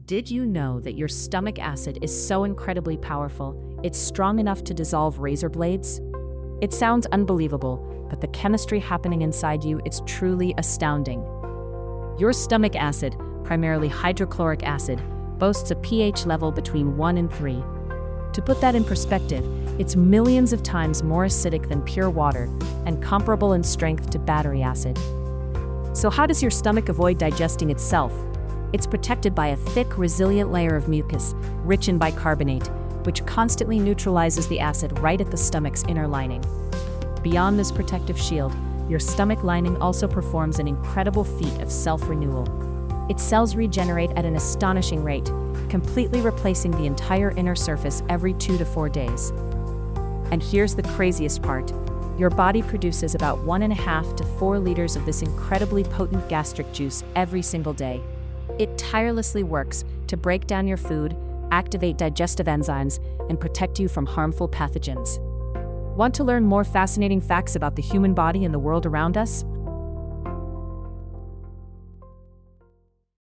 Did you know that your stomach acid is so incredibly powerful, it's strong enough to dissolve razor blades? It sounds unbelievable, but the chemistry happening inside you is truly astounding. Your stomach acid, primarily hydrochloric acid, boasts a pH level between 1 and 3. To put that in perspective, it's millions of times more acidic than pure water and comparable in strength to battery acid. So how does your stomach avoid digesting itself? It's protected by a thick, resilient layer of mucus, rich in bicarbonate, which constantly neutralizes the acid right at the stomach's inner lining. Beyond this protective shield, your stomach lining also performs an incredible feat of self-renewal. Its cells regenerate at an astonishing rate, completely replacing the entire inner surface every 2 to 4 days. And here's the craziest part. Your body produces about 1.5 to 4 liters of this incredibly potent gastric juice every single day. It tirelessly works to break down your food, activate digestive enzymes, and protect you from harmful pathogens. Want to learn more fascinating facts about the human body and the world around us?